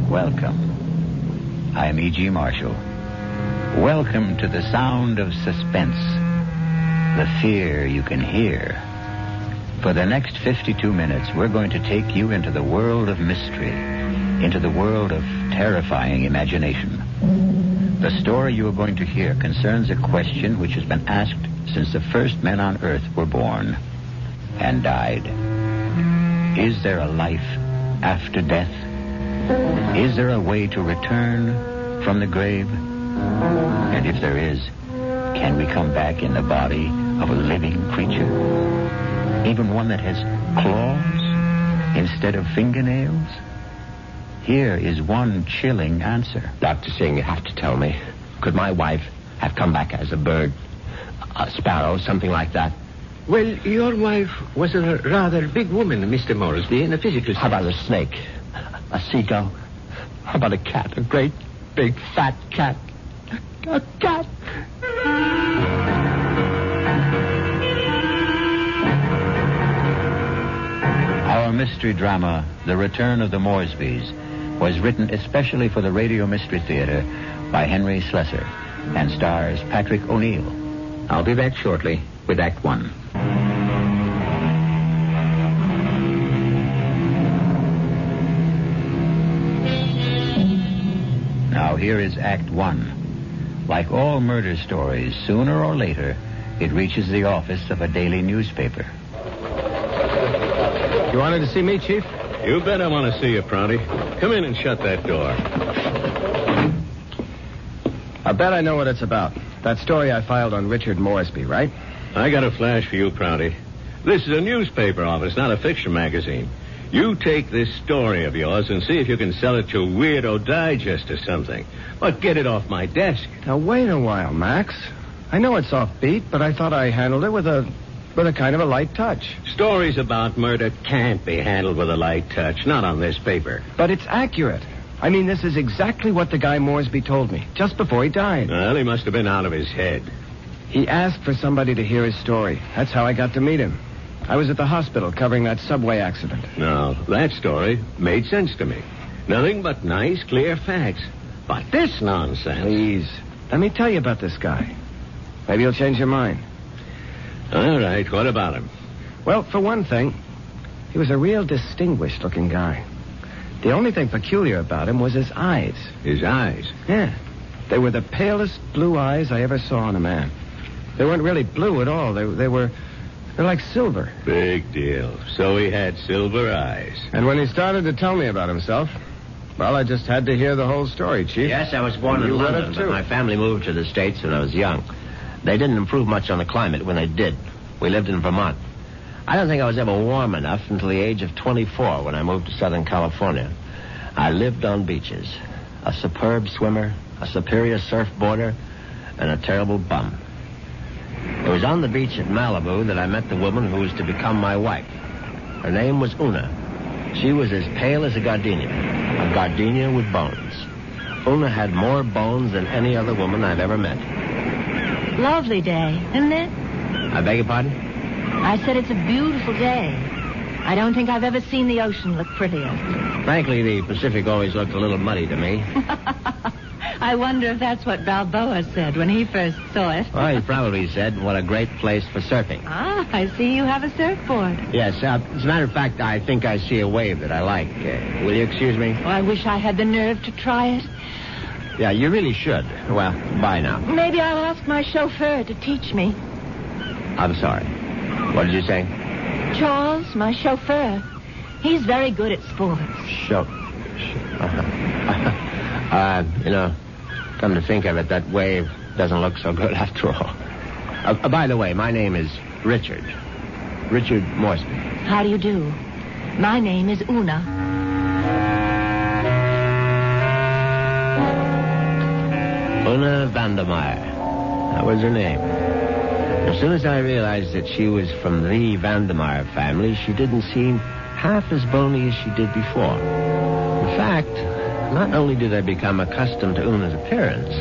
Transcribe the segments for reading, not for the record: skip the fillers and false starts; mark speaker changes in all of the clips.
Speaker 1: Welcome. I'm E.G. Marshall. Welcome to the sound of suspense, the fear you can hear. For the next 52 minutes, we're going to take you into the world of mystery, into the world of terrifying imagination. The story you are going to hear concerns a question which has been asked since the first men on Earth were born and died. Is there a life after death? Is there a way to return from the grave? And if there is, can we come back in the body of a living creature? Even one that has claws instead of fingernails? Here is one chilling answer.
Speaker 2: Dr. Singh, you have to tell me. Could my wife have come back as a bird, a sparrow, something like that?
Speaker 3: Well, your wife was a rather big woman, Mr. Moresby, in a physical sense.
Speaker 2: How about a snake? A seagull? How about a cat? A great, big, fat cat? A cat?
Speaker 1: Our mystery drama, The Return of the Moresbys, was written especially for the Radio Mystery Theater by Henry Slessor and stars Patrick O'Neill. I'll be back shortly with Act One. Now here is Act One. Like all murder stories, sooner or later, it reaches the office of a daily newspaper.
Speaker 4: You wanted to see me, Chief?
Speaker 5: You bet I want to see you, Prouty. Come in and shut that door.
Speaker 4: I bet I know what it's about. That story I filed on Richard Moresby, right?
Speaker 5: I got a flash for you, Prouty. This is a newspaper office, not a fiction magazine. You take this story of yours and see if you can sell it to Weirdo Digest or something. But get it off my desk.
Speaker 4: Now, wait a while, Max. I know it's offbeat, but I thought I handled it with a kind of a light touch.
Speaker 5: Stories about murder can't be handled with a light touch, not on this paper.
Speaker 4: But it's accurate. I mean, this is exactly what the guy Moresby told me, just before he died.
Speaker 5: Well, he must have been out of his head.
Speaker 4: He asked for somebody to hear his story. That's how I got to meet him. I was at the hospital covering that subway accident.
Speaker 5: No, that story made sense to me. Nothing but nice, clear facts. But this nonsense...
Speaker 4: Please, let me tell you about this guy. Maybe you'll change your mind.
Speaker 5: All right, what about him?
Speaker 4: Well, for one thing, he was a real distinguished-looking guy. The only thing peculiar about him was his eyes.
Speaker 5: His eyes?
Speaker 4: Yeah. They were the palest blue eyes I ever saw in a man. They weren't really blue at all. They're like silver.
Speaker 5: Big deal. So he had silver eyes.
Speaker 4: And when he started to tell me about himself, well, I just had to hear the whole story, Chief.
Speaker 2: Yes, I was born in London, but my family moved to the States when I was young. They didn't improve much on the climate when they did. We lived in Vermont. I don't think I was ever warm enough until the age of 24 when I moved to Southern California. I lived on beaches. A superb swimmer, a superior surfboarder, and a terrible bum. It was on the beach at Malibu that I met the woman who was to become my wife. Her name was Una. She was as pale as a gardenia with bones. Una had more bones than any other woman I've ever met.
Speaker 6: Lovely day, isn't it?
Speaker 2: I beg your pardon?
Speaker 6: I said it's a beautiful day. I don't think I've ever seen the ocean look prettier.
Speaker 2: Frankly, the Pacific always looked a little muddy to me.
Speaker 6: I wonder if that's what Balboa said when he first saw it.
Speaker 2: Well, he probably said, what a great place for surfing.
Speaker 6: Ah, I see you have a surfboard.
Speaker 2: Yes, as a matter of fact, I think I see a wave that I like. Will you excuse me?
Speaker 6: Oh, I wish I had the nerve to try it.
Speaker 2: Yeah, you really should. Well, bye now.
Speaker 6: Maybe I'll ask my chauffeur to teach me.
Speaker 2: I'm sorry. What did you say?
Speaker 6: Charles, my chauffeur. He's very good at sports.
Speaker 2: Come to think of it, that wave doesn't look so good after all. By the way, my name is Richard. Richard Moresby.
Speaker 6: How do you do? My name is Una.
Speaker 2: Una Vandermeyer. That was her name. As soon as I realized that she was from the Vandermeyer family, she didn't seem half as bony as she did before. In fact, not only did I become accustomed to Una's appearance,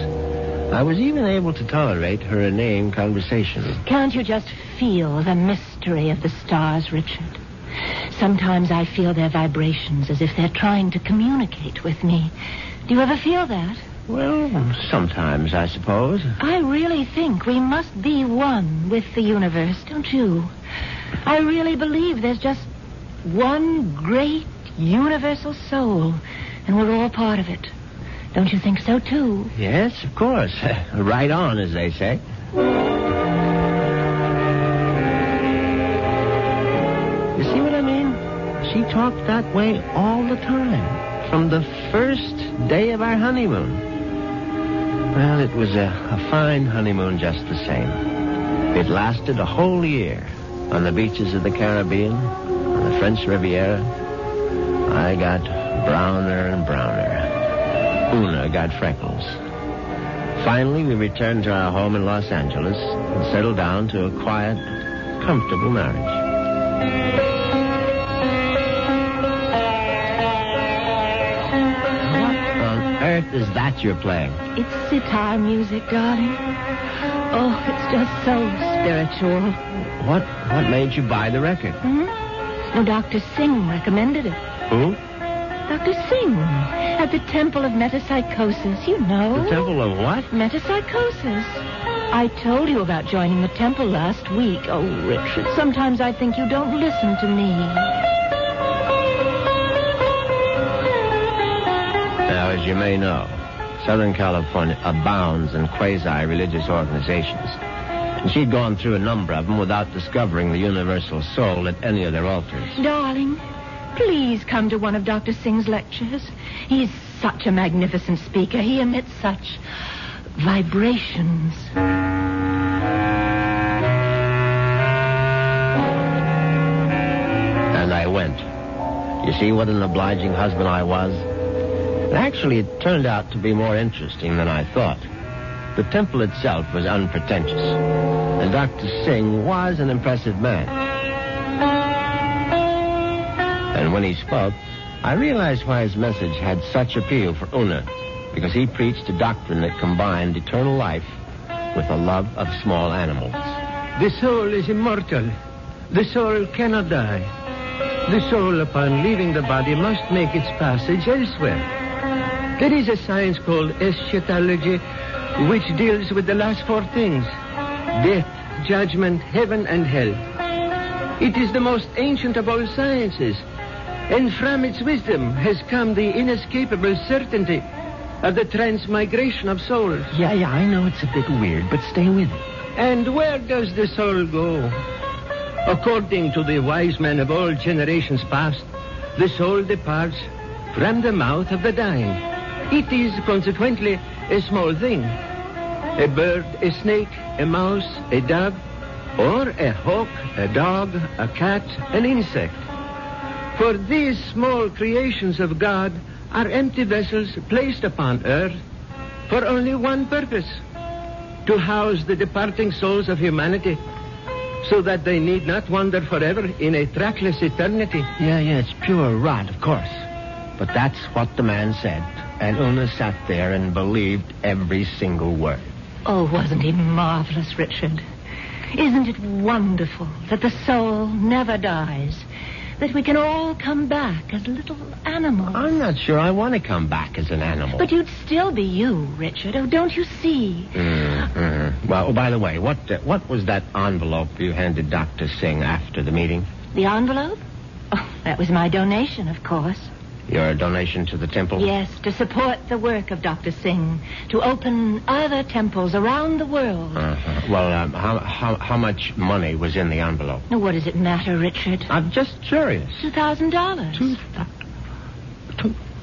Speaker 2: I was even able to tolerate her inane conversation.
Speaker 6: Can't you just feel the mystery of the stars, Richard? Sometimes I feel their vibrations as if they're trying to communicate with me. Do you ever feel that?
Speaker 2: Well, sometimes, I suppose.
Speaker 6: I really think we must be one with the universe, don't you? I really believe there's just one great universal soul, and we're all part of it. Don't you think so, too?
Speaker 2: Yes, of course. Right on, as they say. You see what I mean? She talked that way all the time, from the first day of our honeymoon. Well, it was a fine honeymoon just the same. It lasted a whole year on the beaches of the Caribbean, on the French Riviera. I got browner and browner. Una got freckles. Finally, we returned to our home in Los Angeles and settled down to a quiet, comfortable marriage. Earth is that you're playing?
Speaker 6: It's sitar music, darling. Oh, it's just so spiritual.
Speaker 2: What made you buy the record?
Speaker 6: Oh, Dr. Singh recommended it.
Speaker 2: Who?
Speaker 6: Dr. Singh, at the Temple of Metapsychosis, you know.
Speaker 2: The Temple of what?
Speaker 6: Metapsychosis. I told you about joining the temple last week. Oh, Richard, sometimes I think you don't listen to me.
Speaker 2: Now, as you may know, Southern California abounds in quasi-religious organizations. And she'd gone through a number of them without discovering the universal soul at any of their altars.
Speaker 6: Darling, please come to one of Dr. Singh's lectures. He's such a magnificent speaker. He emits such vibrations.
Speaker 2: And I went. You see what an obliging husband I was? Actually, it turned out to be more interesting than I thought. The temple itself was unpretentious, and Dr. Singh was an impressive man. And when he spoke, I realized why his message had such appeal for Una, because he preached a doctrine that combined eternal life with a love of small animals.
Speaker 3: The soul is immortal. The soul cannot die. The soul, upon leaving the body, must make its passage elsewhere. There is a science called eschatology, which deals with the last four things: death, judgment, heaven, and hell. It is the most ancient of all sciences, and from its wisdom has come the inescapable certainty of the transmigration of souls.
Speaker 2: Yeah, I know it's a bit weird, but stay with it.
Speaker 3: And where does the soul go? According to the wise men of all generations past, the soul departs from the mouth of the dying. It is consequently a small thing. A bird, a snake, a mouse, a dove, or a hawk, a dog, a cat, an insect. For these small creations of God are empty vessels placed upon earth for only one purpose: to house the departing souls of humanity, so that they need not wander forever in a trackless eternity.
Speaker 2: Yeah, it's pure rot, of course. But that's what the man said, and Una sat there and believed every single word.
Speaker 6: Oh, wasn't he marvelous, Richard? Isn't it wonderful that the soul never dies? That we can all come back as little animals?
Speaker 2: I'm not sure I want to come back as an animal.
Speaker 6: But you'd still be you, Richard. Oh, don't you see?
Speaker 2: Well, by the way, what was that envelope you handed Dr. Singh after the meeting?
Speaker 6: The envelope? Oh, that was my donation, of course.
Speaker 2: Your donation to the temple?
Speaker 6: Yes, to support the work of Dr. Singh, to open other temples around the world.
Speaker 2: Well, how much money was in the envelope?
Speaker 6: Now, what does it matter, Richard?
Speaker 2: I'm just curious.
Speaker 6: $2,000.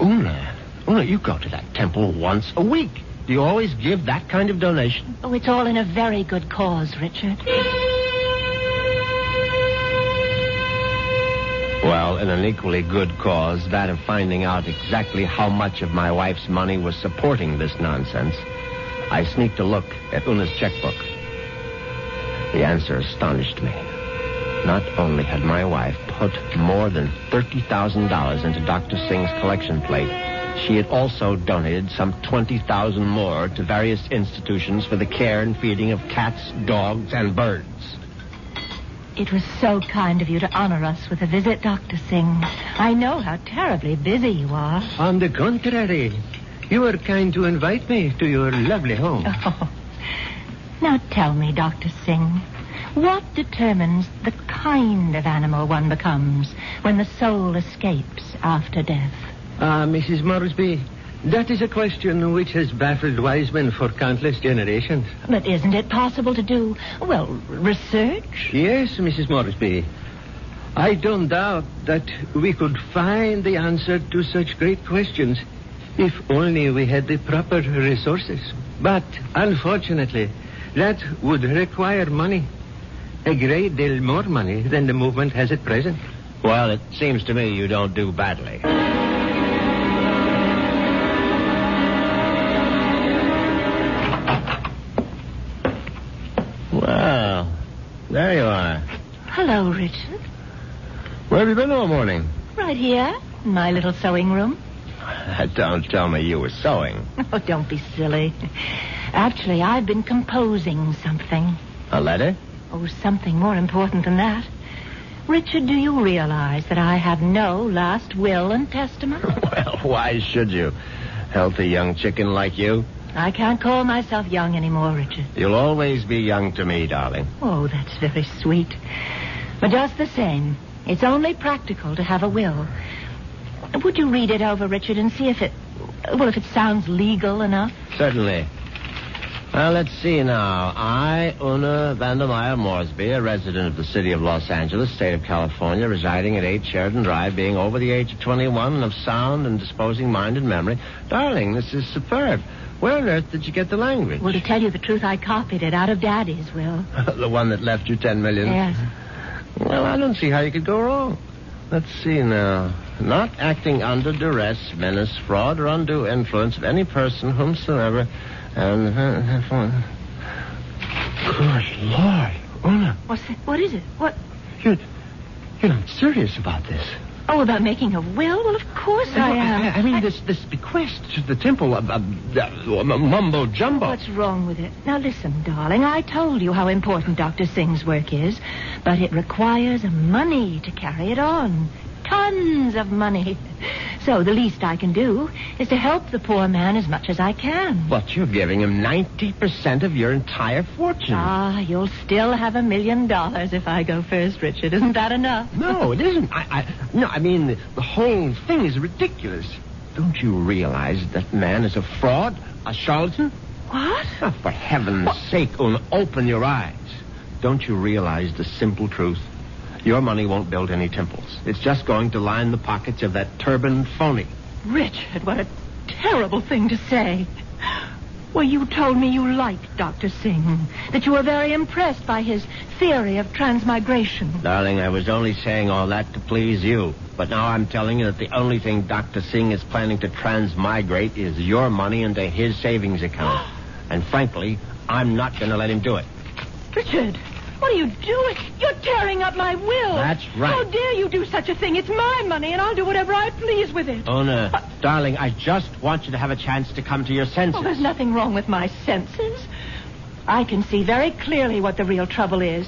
Speaker 2: Una, you go to that temple once a week. Do you always give that kind of donation?
Speaker 6: Oh, it's all in a very good cause, Richard.
Speaker 2: Well, in an equally good cause, that of finding out exactly how much of my wife's money was supporting this nonsense, I sneaked a look at Una's checkbook. The answer astonished me. Not only had my wife put more than $30,000 into Dr. Singh's collection plate, she had also donated some $20,000 more to various institutions for the care and feeding of cats, dogs, and birds.
Speaker 6: It was so kind of you to honor us with a visit, Dr. Singh. I know how terribly busy you are.
Speaker 3: On the contrary, you were kind to invite me to your lovely home.
Speaker 6: Oh. Now tell me, Dr. Singh, what determines the kind of animal one becomes when the soul escapes after death?
Speaker 3: Mrs. Moresby, that is a question which has baffled wise men for countless generations.
Speaker 6: But isn't it possible to do, well, research?
Speaker 3: Yes, Mrs. Moresby. I don't doubt that we could find the answer to such great questions if only we had the proper resources. But, unfortunately, that would require money. A great deal more money than the movement has at present.
Speaker 2: Well, it seems to me you don't do badly. Well, there you are.
Speaker 6: Hello, Richard.
Speaker 2: Where have you been all morning?
Speaker 6: Right here, in my little sewing room.
Speaker 2: Don't tell me you were sewing.
Speaker 6: Oh, don't be silly. Actually, I've been composing something.
Speaker 2: A letter?
Speaker 6: Oh, something more important than that. Richard, do you realize that I have no last will and testament?
Speaker 2: Well, why should you? Healthy young chicken like you.
Speaker 6: I can't call myself young anymore, Richard.
Speaker 2: You'll always be young to me, darling.
Speaker 6: Oh, that's very sweet. But just the same, it's only practical to have a will. Would you read it over, Richard, and see if it sounds legal enough?
Speaker 2: Certainly. Well, let's see now. I, Una Vandermeyer Moresby, a resident of the city of Los Angeles, state of California, residing at 8 Sheridan Drive, being over the age of 21 and of sound and disposing mind and memory. Darling, this is superb. Where on earth did you get the language?
Speaker 6: Well, to tell you the truth, I copied it out of Daddy's will.
Speaker 2: The one that left you $10 million?
Speaker 6: Yes.
Speaker 2: Well, I don't see how you could go wrong. Let's see now. Not acting under duress, menace, fraud, or undue influence of any person whomsoever... And good Lord, Una.
Speaker 6: What's that? What is it? What?
Speaker 2: You're not serious about this.
Speaker 6: Oh, about making a will? Well, of course I am.
Speaker 2: I mean, this bequest to the temple, mumbo jumbo.
Speaker 6: What's wrong with it? Now, listen, darling. I told you how important Dr. Singh's work is, but it requires money to carry it on. Tons of money. So the least I can do is to help the poor man as much as I can.
Speaker 2: But you're giving him 90% of your entire fortune.
Speaker 6: You'll still have $1 million if I go first, Richard. Isn't that enough?
Speaker 2: No, it isn't. I mean, the whole thing is ridiculous. Don't you realize that man is a fraud, a charlatan?
Speaker 6: What?
Speaker 2: Oh, for heaven's sake, Una, open your eyes. Don't you realize the simple truth? Your money won't build any temples. It's just going to line the pockets of that turbaned phony.
Speaker 6: Richard, what a terrible thing to say. Well, you told me you liked Dr. Singh, that you were very impressed by his theory of transmigration.
Speaker 2: Darling, I was only saying all that to please you. But now I'm telling you that the only thing Dr. Singh is planning to transmigrate is your money into his savings account. And frankly, I'm not going to let him do it.
Speaker 6: Richard, what are you doing? You're tearing up my will.
Speaker 2: That's right.
Speaker 6: How dare you do such a thing? It's my money, and I'll do whatever I please with it.
Speaker 2: Una, darling, I just want you to have a chance to come to your senses.
Speaker 6: Oh, there's nothing wrong with my senses. I can see very clearly what the real trouble is.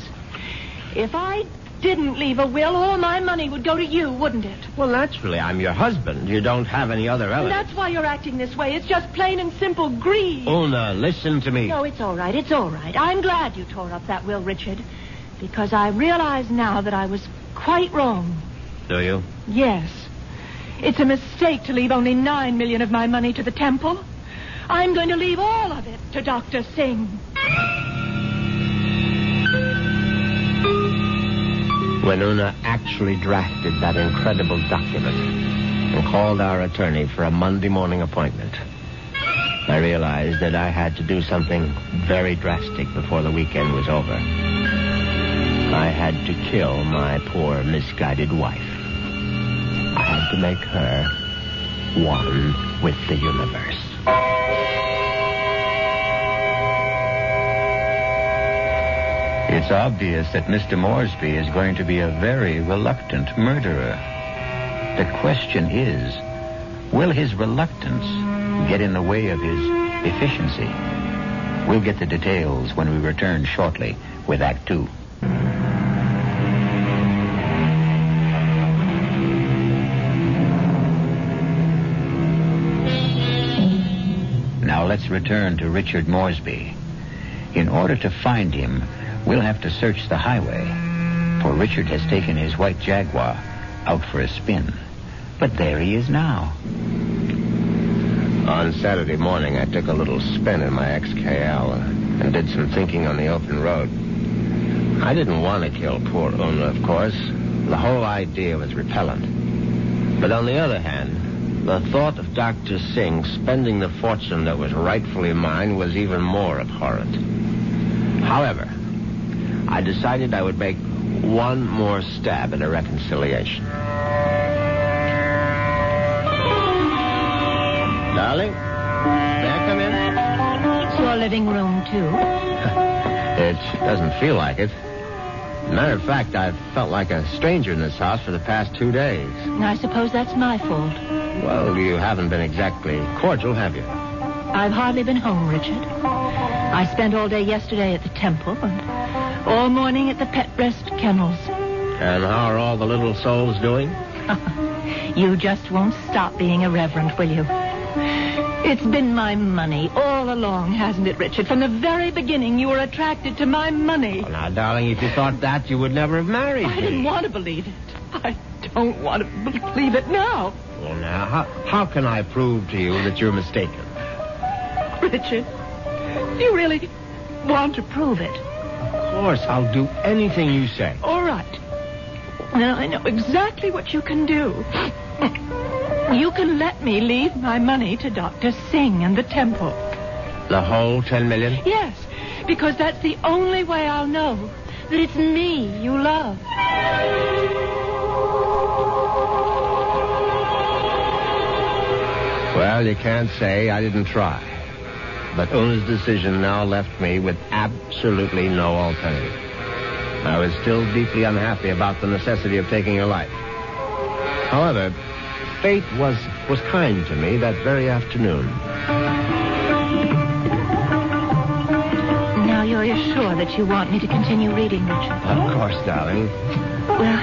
Speaker 6: If I didn't leave a will, all my money would go to you, wouldn't it?
Speaker 2: Well, naturally, I'm your husband. You don't have any other relatives.
Speaker 6: And that's why you're acting this way. It's just plain and simple greed.
Speaker 2: Una, listen to me.
Speaker 6: No, it's all right. It's all right. I'm glad you tore up that will, Richard, because I realize now that I was quite wrong.
Speaker 2: Do you?
Speaker 6: Yes. It's a mistake to leave only $9 million of my money to the temple. I'm going to leave all of it to Dr. Singh.
Speaker 2: When Una actually drafted that incredible document and called our attorney for a Monday morning appointment, I realized that I had to do something very drastic before the weekend was over. I had to kill my poor, misguided wife. I had to make her one with the universe.
Speaker 1: It's obvious that Mr. Moresby is going to be a very reluctant murderer. The question is, will his reluctance get in the way of his efficiency? We'll get the details when we return shortly with Act 2. let's return to Richard Moresby. In order to find him, we'll have to search the highway, for Richard has taken his white Jaguar out for a spin. But there he is now.
Speaker 2: On Saturday morning, I took a little spin in my XKL and did some thinking on the open road. I didn't want to kill poor Una, of course. The whole idea was repellent. But on the other hand, the thought of Dr. Singh spending the fortune that was rightfully mine was even more abhorrent. However, I decided I would make one more stab at a reconciliation. Darling, may I come in?
Speaker 6: It's your living room, too.
Speaker 2: It doesn't feel like it. Matter of fact, I've felt like a stranger in this house for the past 2 days.
Speaker 6: I suppose that's my fault.
Speaker 2: Well, you haven't been exactly cordial, have you?
Speaker 6: I've hardly been home, Richard. I spent all day yesterday at the temple and all morning at the pet rest kennels.
Speaker 2: And how are all the little souls doing?
Speaker 6: You just won't stop being irreverent, will you? It's been my money all along, hasn't it, Richard? From the very beginning, you were attracted to my money.
Speaker 2: Well, now, darling, if you thought that, you would never have married me.
Speaker 6: I didn't want to believe it. I don't want to believe it now.
Speaker 2: Well, now, how can I prove to you that you're mistaken?
Speaker 6: Richard, you really want to prove it?
Speaker 2: Of course, I'll do anything you say.
Speaker 6: All right. Now, I know exactly what you can do. You can let me leave my money to Dr. Singh and the temple.
Speaker 2: The whole $10 million?
Speaker 6: Yes, because that's the only way I'll know that it's me you love.
Speaker 2: Well, you can't say I didn't try. But Una's decision now left me with absolutely no alternative. I was still deeply unhappy about the necessity of taking her life. However, fate was kind to me that very afternoon.
Speaker 6: Now you're sure that you want me to continue reading, Richard?
Speaker 2: Of course, darling.
Speaker 6: Well,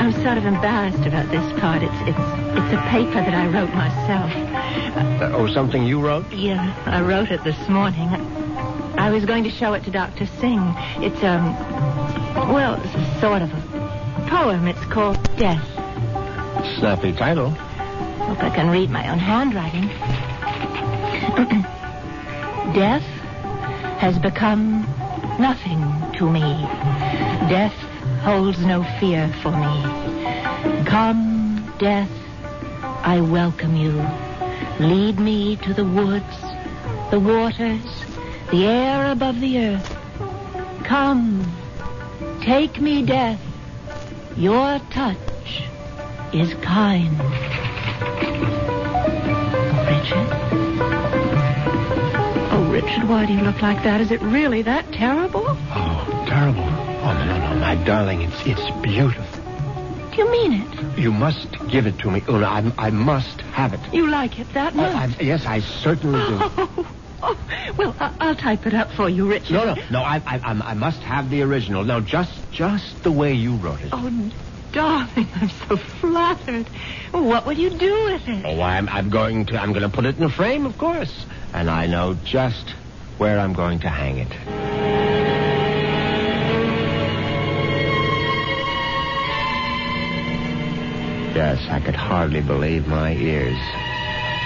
Speaker 6: I'm sort of embarrassed about this part. It's a paper that I wrote myself.
Speaker 2: Something you wrote?
Speaker 6: Yeah, I wrote it this morning. I was going to show it to Dr. Singh. It's, it's a sort of a poem. It's called Death.
Speaker 2: Snappy title.
Speaker 6: Hope I can read my own handwriting. Death has become nothing to me. Death holds no fear for me. Come, death, I welcome you. Lead me to the woods, the waters, the air above the earth. Come, take me, death. Your touch is kind. Richard? Oh, Richard, why do you look like that? Is it really that terrible?
Speaker 2: Oh, terrible. Oh, no, my darling, it's beautiful.
Speaker 6: Do you mean it?
Speaker 2: You must give it to me, Una. I must have it.
Speaker 6: You like it that much?
Speaker 2: Yes, I certainly do.
Speaker 6: Oh, well, I'll type it up for you, Richard.
Speaker 2: No, I must have the original. No, just the way you wrote it.
Speaker 6: Oh, darling, I'm so flattered. What will you do with it?
Speaker 2: Oh, I'm going to put it in a frame, of course. And I know just where I'm going to hang it. Yes, I could hardly believe my ears.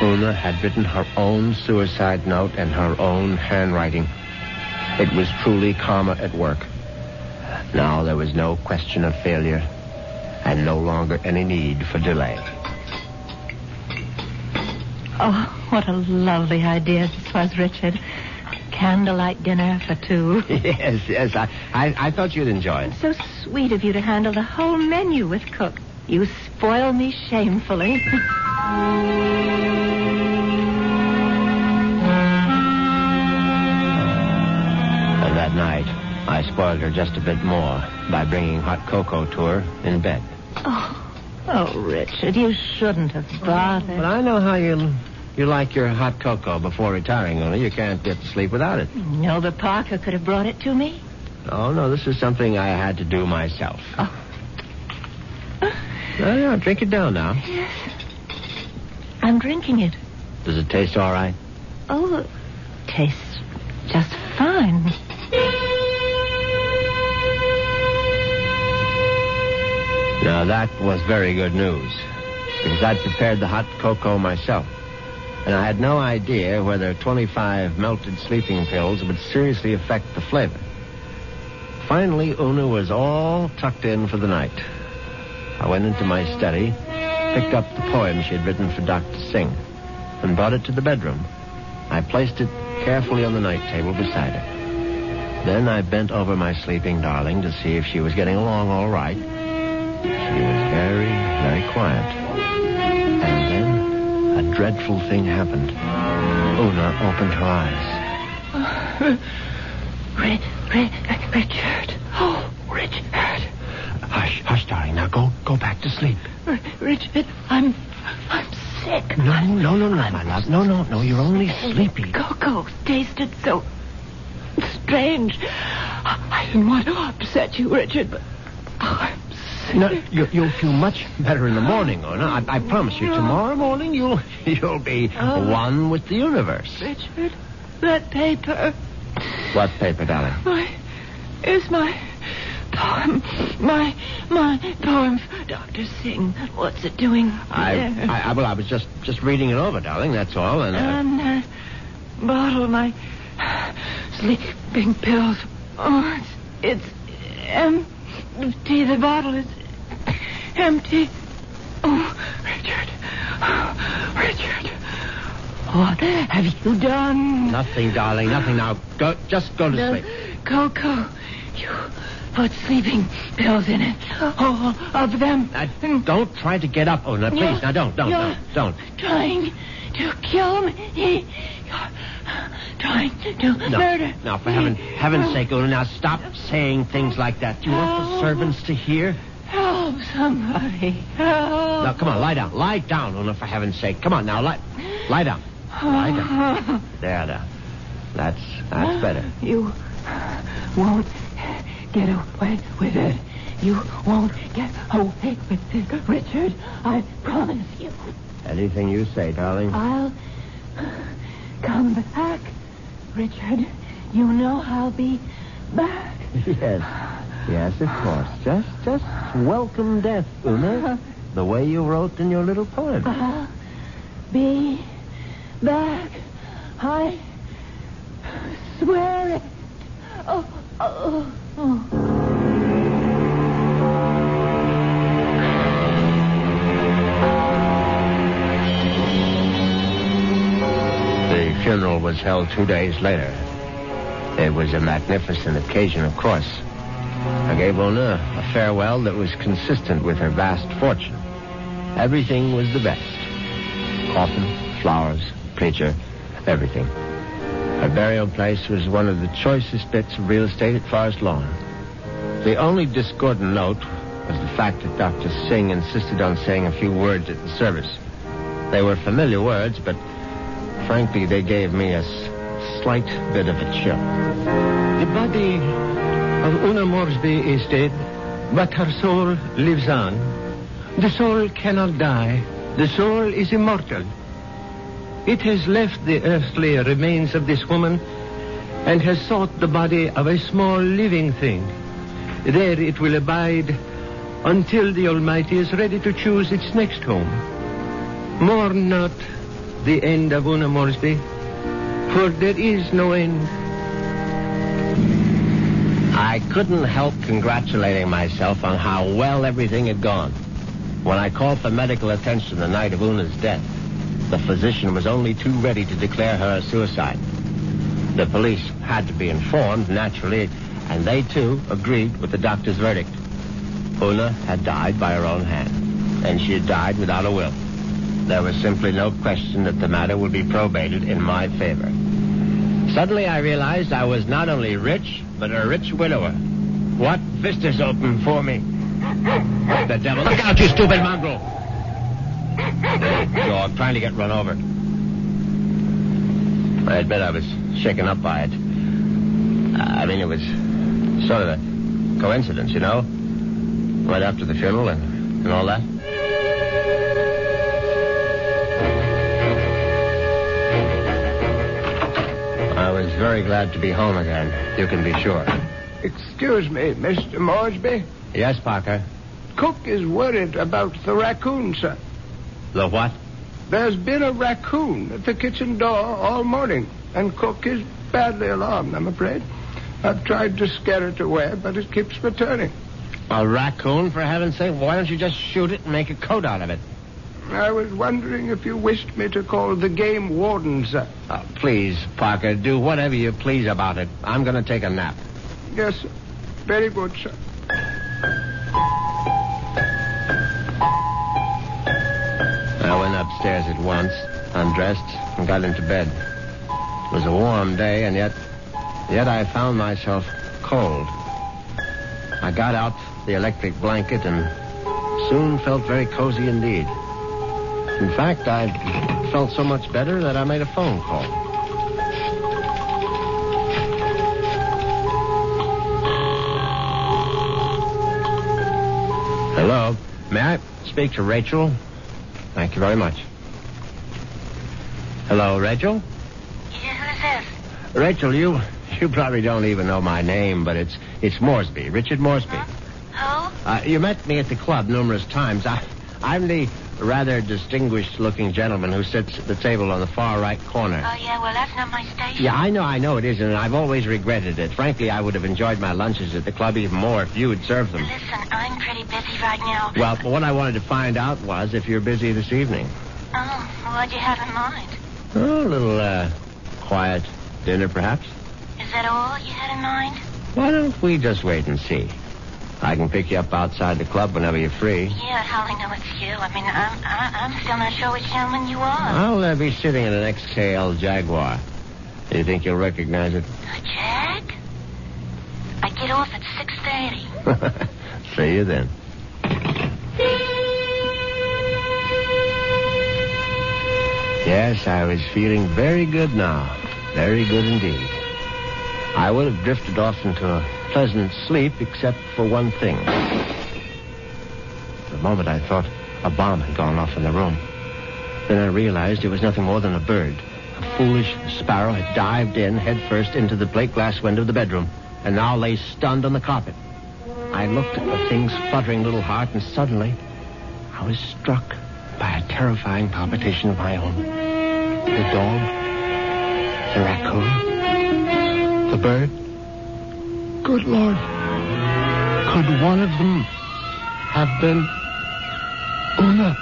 Speaker 2: Una had written her own suicide note in her own handwriting. It was truly karma at work. Now there was no question of failure, and no longer any need for delay.
Speaker 6: Oh, what a lovely idea this was, Richard. Candlelight dinner for two.
Speaker 2: Yes, I thought you'd enjoy it.
Speaker 6: So sweet of you to handle the whole menu with Cook. You spoil me shamefully.
Speaker 2: And that night, I spoiled her just a bit more by bringing hot cocoa to her in bed.
Speaker 6: Oh, Richard, you shouldn't have bothered.
Speaker 2: But I know how you like your hot cocoa before retiring, Una. You can't get to sleep without it.
Speaker 6: No, but Parker could have brought it to me.
Speaker 2: Oh, no, this is something I had to do myself.
Speaker 6: Oh.
Speaker 2: Yeah, drink it down now.
Speaker 6: Yes. I'm drinking it.
Speaker 2: Does it taste all right?
Speaker 6: Oh, it tastes just fine.
Speaker 2: Now, that was very good news, because I'd prepared the hot cocoa myself, and I had no idea whether 25 melted sleeping pills would seriously affect the flavor. Finally, Una was all tucked in for the night. I went into my study, picked up the poem she had written for Dr. Singh, and brought it to the bedroom. I placed it carefully on the night table beside her. Then I bent over my sleeping darling to see if she was getting along all right. She was very, very quiet. And then a dreadful thing happened. Una opened her eyes.
Speaker 6: Richard. Oh, Richard.
Speaker 2: Hush, darling. Now go back to sleep.
Speaker 6: Richard, I'm sick.
Speaker 2: No, my love. No, you're only sleepy.
Speaker 6: Cocoa tasted so strange. I didn't want to upset you, Richard, but I'm sick.
Speaker 2: No, you'll feel much better in the morning, Una. I promise you. Tomorrow morning, you'll be one with the universe.
Speaker 6: Richard, that paper.
Speaker 2: What paper, darling?
Speaker 6: It's my poem. My poem for Dr. Singh. What's it doing there?
Speaker 2: I was just reading it over, darling, that's all. And
Speaker 6: bottle, my sleeping pills. Oh, it's empty. The bottle is empty. Oh, Richard. What have you done?
Speaker 2: Nothing, darling, nothing. Now, just go to sleep.
Speaker 6: Cocoa. You put sleeping pills in it. All of them.
Speaker 2: Don't try to get up, Una, please. Now, don't.
Speaker 6: Trying to kill me. You're trying to murder.
Speaker 2: No, for heaven's sake, Una, now stop saying things like that. Do you want the servants to hear?
Speaker 6: Help somebody. Help.
Speaker 2: Now, come on, lie down. Lie down, Una, for heaven's sake. Come on, now, lie down. Lie down. There. That's better.
Speaker 6: You won't get away with it. You won't get away with it, Richard. I promise you.
Speaker 2: Anything you say, darling.
Speaker 6: I'll come back, Richard. You know I'll be back.
Speaker 2: Yes, of course. Just welcome death, Una. The way you wrote in your little poem.
Speaker 6: I'll be back. I swear it. Oh.
Speaker 2: The funeral was held 2 days later. It was a magnificent occasion, of course. I gave Una a farewell that was consistent with her vast fortune. Everything was the best. Coffin, flowers, preacher, everything. Her burial place was one of the choicest bits of real estate at Forest Lawn. The only discordant note was the fact that Dr. Singh insisted on saying a few words at the service. They were familiar words, but frankly, they gave me a slight bit of a chill.
Speaker 3: The body of Una Moresby is dead, but her soul lives on. The soul cannot die. The soul is immortal. It has left the earthly remains of this woman and has sought the body of a small living thing. There it will abide until the Almighty is ready to choose its next home. Mourn not the end of Una Moresby, for there is no end.
Speaker 2: I couldn't help congratulating myself on how well everything had gone. When I called for medical attention the night of Una's death, the physician was only too ready to declare her a suicide. The police had to be informed, naturally, and they, too, agreed with the doctor's verdict. Una had died by her own hand, and she had died without a will. There was simply no question that the matter would be probated in my favor. Suddenly I realized I was not only rich, but a rich widower. What vistas opened for me? What the devil? Look out, you stupid mongrel! Dog trying to get run over. I admit I was shaken up by it. It was sort of a coincidence, you know? Right after the funeral and all that. very glad to be home again. You can be sure.
Speaker 7: Excuse me, Mr. Moresby.
Speaker 2: Yes, Parker?
Speaker 7: Cook is worried about the raccoon, sir.
Speaker 2: The what?
Speaker 7: There's been a raccoon at the kitchen door all morning, and Cook is badly alarmed, I'm afraid. I've tried to scare it away, but it keeps returning.
Speaker 2: A raccoon, for heaven's sake? Why don't you just shoot it and make a coat out of it?
Speaker 7: I was wondering if you wished me to call the game warden, sir.
Speaker 2: Oh, please, Parker, do whatever you please about it. I'm going to take a nap.
Speaker 7: Yes, sir. Very good, sir.
Speaker 2: I went upstairs at once, undressed, and got into bed. It was a warm day, and yet I found myself cold. I got out the electric blanket and soon felt very cozy indeed. In fact, I felt so much better that I made a phone call. Hello. May I speak to Rachel? Thank you very much. Hello, Rachel?
Speaker 6: Yeah, who's this?
Speaker 2: Rachel, you probably don't even know my name, but it's Moresby, Richard Moresby.
Speaker 6: Who?
Speaker 2: You met me at the club numerous times. I'm the rather distinguished-looking gentleman who sits at the table on the far right corner.
Speaker 6: Oh, yeah, well, that's not my station.
Speaker 2: Yeah, I know it isn't, and I've always regretted it. Frankly, I would have enjoyed my lunches at the club even more if you had served them.
Speaker 6: Listen, I'm pretty busy right now.
Speaker 2: Well, what I wanted to find out was if you're busy this evening.
Speaker 6: Oh, what'd you have in mind?
Speaker 2: Oh, a little, quiet dinner, perhaps?
Speaker 6: Is that all you had in mind?
Speaker 2: Why don't we just wait and see? I can pick you up outside the club whenever you're free.
Speaker 6: Yeah, how I know it's you. I mean, I'm still not sure which gentleman you are.
Speaker 2: I'll be sitting in an XKL Jaguar. Do you think you'll recognize it?
Speaker 6: A Jag? I get off at 6:30.
Speaker 2: See you then. Yes, I was feeling very good now. Very good indeed. I would have drifted off into a pleasant sleep except for one thing. For a moment I thought a bomb had gone off in the room. Then I realized it was nothing more than a bird. A foolish sparrow had dived in headfirst into the plate glass window of the bedroom and now lay stunned on the carpet. I looked at the thing's fluttering little heart, and suddenly I was struck by a terrifying palpitation of my own. The dog, the raccoon, the bird. Good Lord. Could one of them have been Una?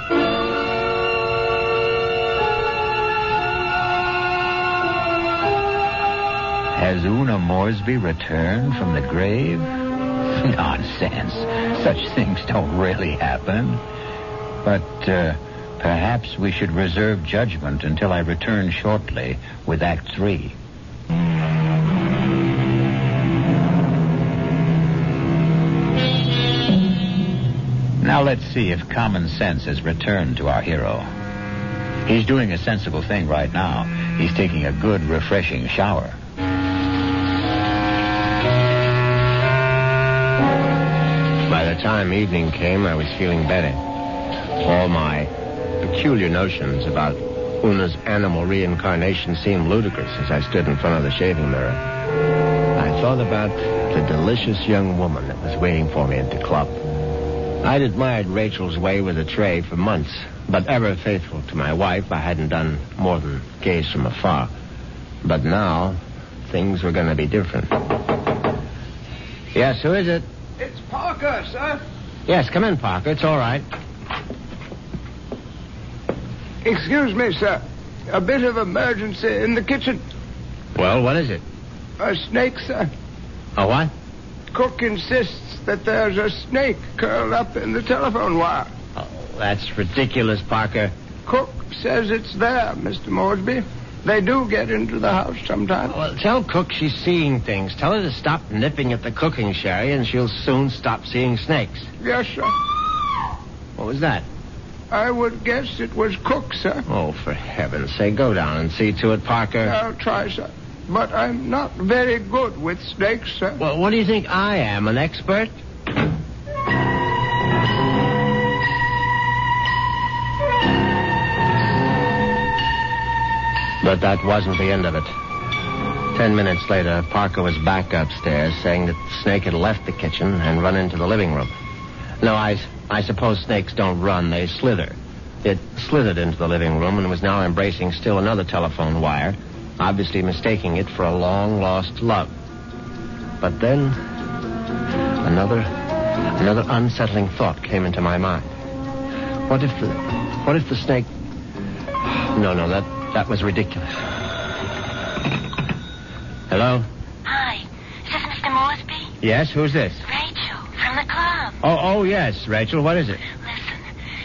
Speaker 1: Has Una Moresby returned from the grave? Nonsense. Such things don't really happen. But perhaps we should reserve judgment until I return shortly with Act 3. Now let's see if common sense has returned to our hero. He's doing a sensible thing right now. He's taking a good, refreshing shower.
Speaker 2: By the time evening came, I was feeling better. All my peculiar notions about Una's animal reincarnation seemed ludicrous as I stood in front of the shaving mirror. I thought about the delicious young woman that was waiting for me at the club. I'd admired Rachel's way with a tray for months, but ever faithful to my wife, I hadn't done more than gaze from afar. But now, things were going to be different. Yes, who is it?
Speaker 7: It's Parker, sir.
Speaker 2: Yes, come in, Parker. It's all right.
Speaker 7: Excuse me, sir. A bit of emergency in the kitchen.
Speaker 2: Well, what is it?
Speaker 7: A snake, sir.
Speaker 2: A what?
Speaker 7: Cook insists that there's a snake curled up in the telephone wire.
Speaker 2: Oh, that's ridiculous, Parker.
Speaker 7: Cook says it's there, Mr. Moresby. They do get into the house sometimes.
Speaker 2: Well, tell Cook she's seeing things. Tell her to stop nipping at the cooking sherry, and she'll soon stop seeing snakes.
Speaker 7: Yes, sir.
Speaker 2: What was that?
Speaker 7: I would guess it was Cook, sir.
Speaker 2: Oh, for heaven's sake, go down and see to it, Parker.
Speaker 7: I'll try, sir. But I'm not very good with snakes, sir.
Speaker 2: Well, what do you think I am, an expert? But that wasn't the end of it. 10 minutes later, Parker was back upstairs saying that the snake had left the kitchen and run into the living room. No, I suppose snakes don't run, they slither. It slithered into the living room and was now embracing still another telephone wire, obviously mistaking it for a long-lost love. But then, another unsettling thought came into my mind. What if the snake... No, that was ridiculous. Hello?
Speaker 6: Hi. Is this Mr. Moresby?
Speaker 2: Yes, who's this?
Speaker 6: Rachel, from the club.
Speaker 2: Oh, yes, Rachel, what is it?
Speaker 6: Listen,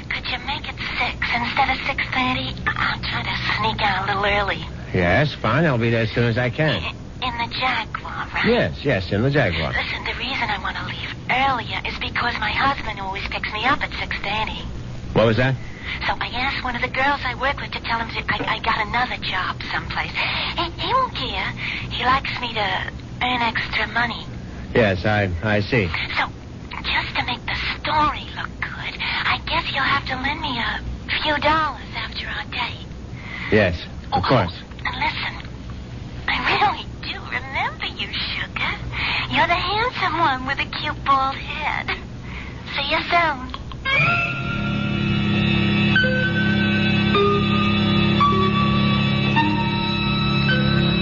Speaker 6: could you make it 6 instead of 6:30? I'm trying to sneak out a little early.
Speaker 2: Yes, fine, I'll be there as soon as I can.
Speaker 6: In the Jaguar, right?
Speaker 2: Yes, in the Jaguar.
Speaker 6: Listen, the reason I want to leave earlier is because my husband always picks me up at 6:30.
Speaker 2: What was that?
Speaker 6: So I asked one of the girls I work with to tell him I got another job someplace. He won't care. He likes me to earn extra money.
Speaker 2: Yes, I see.
Speaker 6: So, just to make the story look good, I guess you'll have to lend me a few dollars after our date.
Speaker 2: Yes, of course.
Speaker 6: And listen, I really do remember you, sugar. You're the handsome one with a cute bald head. See you soon.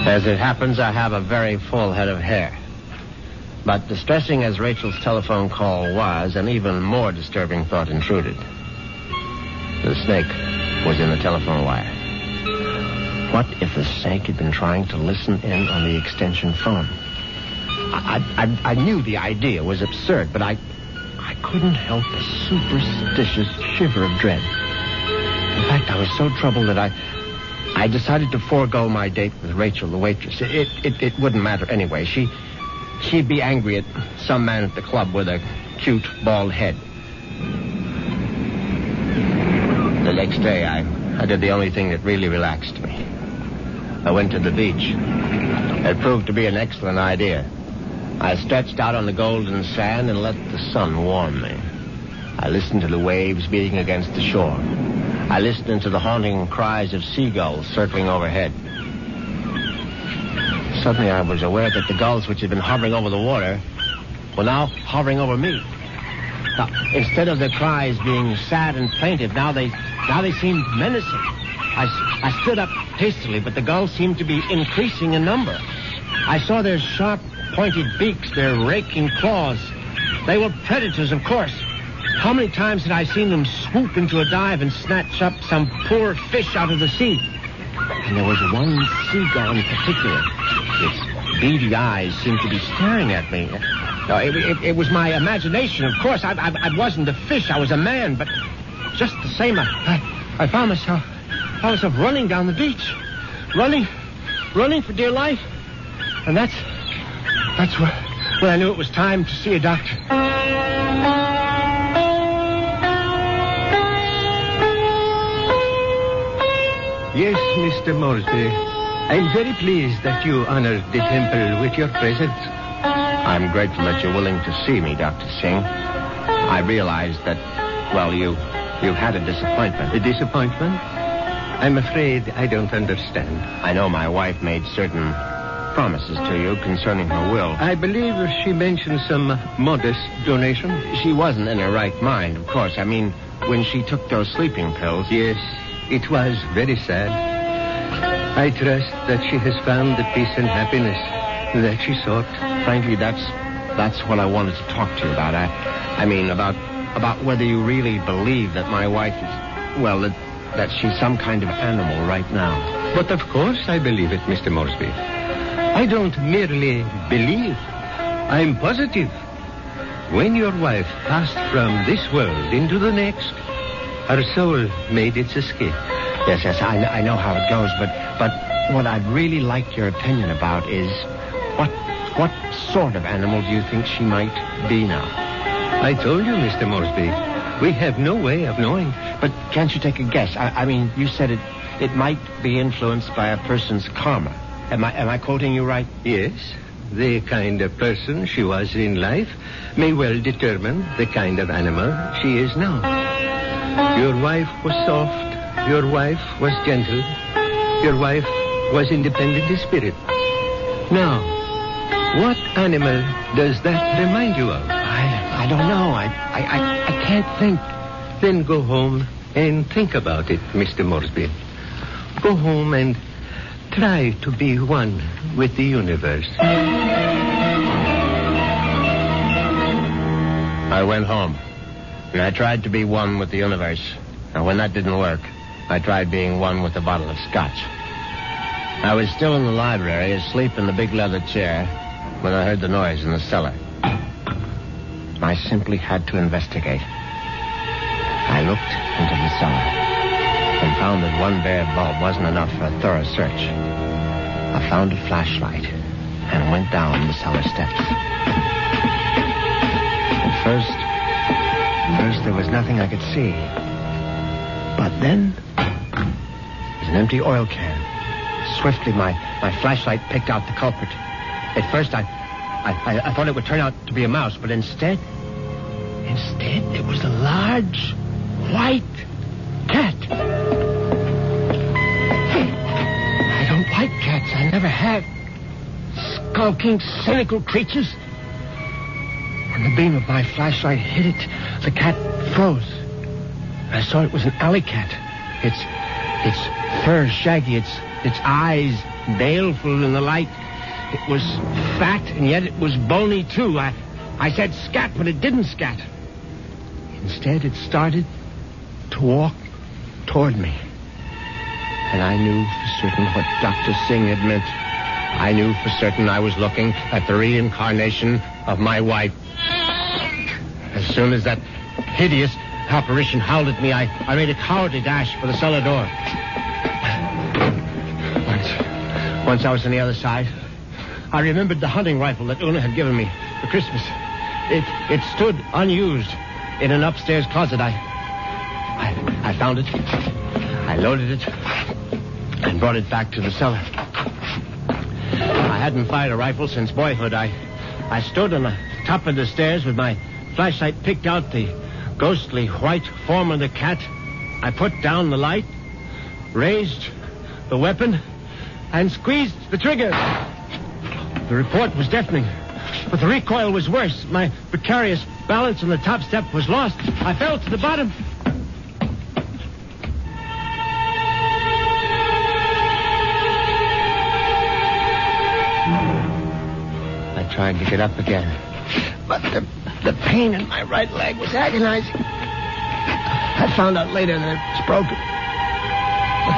Speaker 2: As it happens, I have a very full head of hair. But distressing as Rachel's telephone call was, an even more disturbing thought intruded. The snake was in the telephone wire. What if the snake had been trying to listen in on the extension phone? I knew the idea was absurd, but I couldn't help a superstitious shiver of dread. In fact, I was so troubled that I decided to forego my date with Rachel, the waitress. It wouldn't matter anyway. She'd be angry at some man at the club with a cute, bald head. The next day, I did the only thing that really relaxed me. I went to the beach. It proved to be an excellent idea. I stretched out on the golden sand and let the sun warm me. I listened to the waves beating against the shore. I listened to the haunting cries of seagulls circling overhead. Suddenly I was aware that the gulls which had been hovering over the water were now hovering over me. Now, instead of their cries being sad and plaintive, now they seemed menacing. I stood up hastily, but the gulls seemed to be increasing in number. I saw their sharp, pointed beaks, their raking claws. They were predators, of course. How many times had I seen them swoop into a dive and snatch up some poor fish out of the sea? And there was one seagull in particular. Its beady eyes seemed to be staring at me. No, it was my imagination, of course. I wasn't a fish. I was a man, but just the same, I found myself running down the beach. Running for dear life. And that's when I knew it was time to see a doctor.
Speaker 3: Yes, Mr. Moresby. I'm very pleased that you honored the temple with your presence.
Speaker 2: I'm grateful that you're willing to see me, Dr. Singh. I realize that, well, you've had a disappointment.
Speaker 3: A disappointment? I'm afraid I don't understand.
Speaker 2: I know my wife made certain promises to you concerning her will.
Speaker 3: I believe she mentioned some modest donation.
Speaker 2: She wasn't in her right mind, of course. I mean, when she took those sleeping pills.
Speaker 3: Yes, it was very sad. I trust that she has found the peace and happiness that she sought.
Speaker 2: Frankly, that's what I wanted to talk to you about. I mean, about whether you really believe that my wife is, well, that she's some kind of animal right now.
Speaker 3: But of course I believe it, Mr. Moresby. I don't merely believe. I'm positive. When your wife passed from this world into the next, her soul made its escape.
Speaker 2: Yes, I know how it goes, but what I'd really like your opinion about is what sort of animal do you think she might be now?
Speaker 3: I told you, Mr. Moresby, we have no way of knowing.
Speaker 2: But can't you take a guess? I mean, you said it might be influenced by a person's karma. Am I quoting you right?
Speaker 3: Yes. The kind of person she was in life may well determine the kind of animal she is now. Your wife was soft. Your wife was gentle. Your wife was independent in spirit. Now, what animal does that remind you of?
Speaker 4: I don't know. I can't think.
Speaker 3: Then go home and think about it, Mr. Moresby. Go home and try to be one with the universe.
Speaker 2: I went home, and I tried to be one with the universe. And when that didn't work, I tried being one with a bottle of scotch. I was still in the library, asleep in the big leather chair, when I heard the noise in the cellar. I simply had to investigate. I looked into the cellar and found that one bare bulb wasn't enough for a thorough search. I found a flashlight and went down the cellar steps. At first there was nothing I could see. But then, there's an empty oil can. Swiftly, my flashlight picked out the culprit. At first, I thought it would turn out to be a mouse, but instead, it was a large, white cat. I don't like cats. I never have. Skulking, cynical creatures. When the beam of my flashlight hit it, the cat froze. I saw it was an alley cat. Its fur shaggy, its eyes baleful in the light. It was fat, and yet it was bony, too. I said scat, but it didn't scat. Instead, it started to walk toward me. And I knew for certain what Dr. Singh had meant. I knew for certain I was looking at the reincarnation of my wife. As soon as that hideous apparition howled at me, I made a cowardly dash for the cellar door. Once I was on the other side, I remembered the hunting rifle that Una had given me for Christmas. It stood unused in an upstairs closet. I found it. I loaded it and brought it back to the cellar. I hadn't fired a rifle since boyhood. I stood on the top of the stairs with my flashlight picked out the ghostly white form of the cat. I put down the light, raised the weapon, and squeezed the trigger. The report was deafening, but the recoil was worse. My precarious balance on the top step was lost. I fell to the bottom. I tried to get up again, but the pain in my right leg was agonizing. I found out later that it was broken. But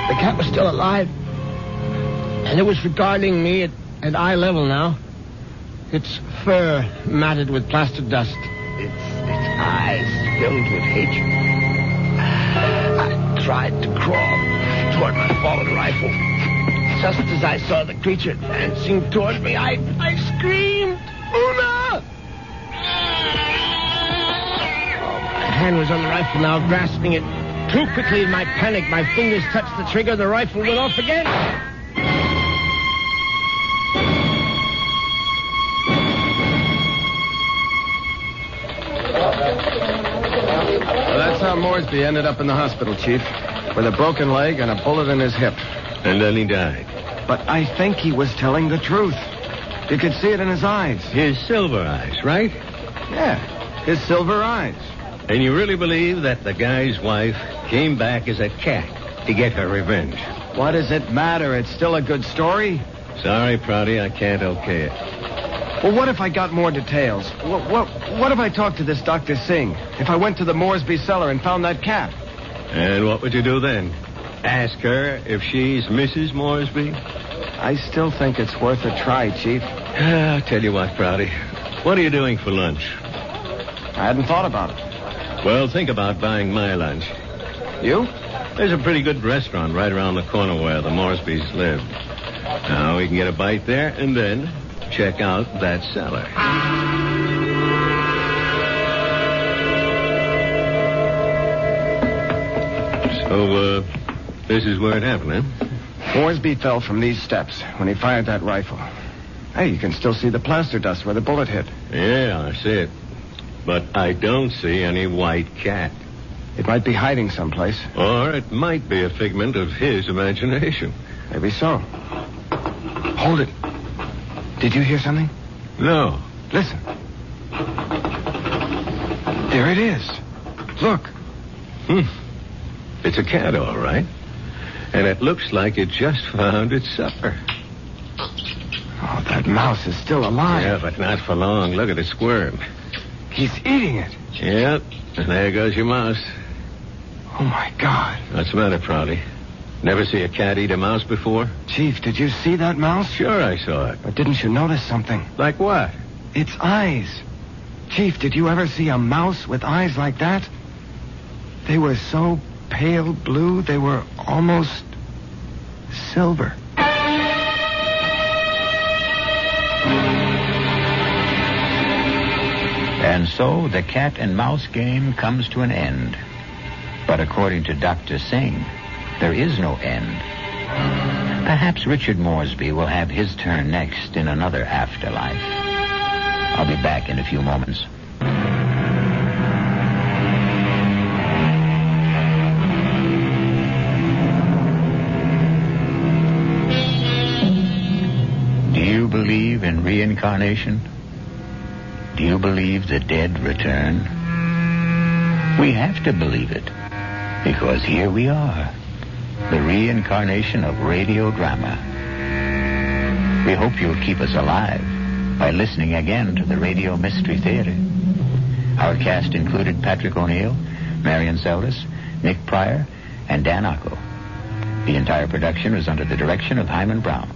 Speaker 2: the cat was still alive. And it was regarding me at eye level now. Its fur matted with plaster dust. Its eyes filled with hatred. I tried to crawl toward my fallen rifle. Just as I saw the creature advancing toward me, I screamed, "Una!" My hand was on the rifle now, grasping it. Too quickly in my panic, my fingers touched the trigger, the rifle went off again.
Speaker 4: Well, that's how Moresby ended up in the hospital, Chief, with a broken leg and a bullet in his hip.
Speaker 5: And then he died.
Speaker 4: But I think he was telling the truth. You could see it in his eyes.
Speaker 5: His silver eyes, right?
Speaker 4: Yeah, his silver eyes.
Speaker 5: And you really believe that the guy's wife came back as a cat to get her revenge?
Speaker 4: What does it matter? It's still a good story.
Speaker 5: Sorry, Prouty, I can't okay it.
Speaker 4: Well, what if I got more details? What if I talked to this Dr. Singh? If I went to the Moresby cellar and found that cat?
Speaker 5: And what would you do then? Ask her if she's Mrs. Moresby?
Speaker 4: I still think it's worth a try, Chief.
Speaker 5: I'll tell you what, Prouty. What are you doing for lunch?
Speaker 4: I hadn't thought about it.
Speaker 5: Well, think about buying my lunch.
Speaker 4: You?
Speaker 5: There's a pretty good restaurant right around the corner where the Moresbys live. Now, we can get a bite there and then check out that cellar. So, this is where it happened, huh?
Speaker 4: Moresby fell from these steps when he fired that rifle. Hey, you can still see the plaster dust where the bullet hit.
Speaker 5: Yeah, I see it. But I don't see any white cat.
Speaker 4: It might be hiding someplace.
Speaker 5: Or it might be a figment of his imagination.
Speaker 4: Maybe so. Hold it. Did you hear something?
Speaker 5: No.
Speaker 4: Listen. There it is. Look.
Speaker 5: It's a cat, all right. And it looks like it just found its supper.
Speaker 4: Oh, that mouse is still alive.
Speaker 5: Yeah, but not for long. Look at it squirm.
Speaker 4: He's eating it.
Speaker 5: Yep. And there goes your mouse.
Speaker 4: Oh, my God.
Speaker 5: What's the matter, Prouty? Never see a cat eat a mouse before?
Speaker 4: Chief, did you see that mouse?
Speaker 5: Sure I saw it.
Speaker 4: But didn't you notice something?
Speaker 5: Like what?
Speaker 4: Its eyes. Chief, did you ever see a mouse with eyes like that? They were so pale blue, they were almost silver.
Speaker 1: And so the cat and mouse game comes to an end. But according to Dr. Singh, there is no end. Perhaps Richard Moresby will have his turn next in another afterlife. I'll be back in a few moments. Do you believe in reincarnation? Do you believe the dead return? We have to believe it, because here we are, the reincarnation of radio drama. We hope you'll keep us alive by listening again to the Radio Mystery Theater. Our cast included Patrick O'Neill, Marion Seldes, Nick Pryor, and Dan Ocko. The entire production was under the direction of Himan Brown.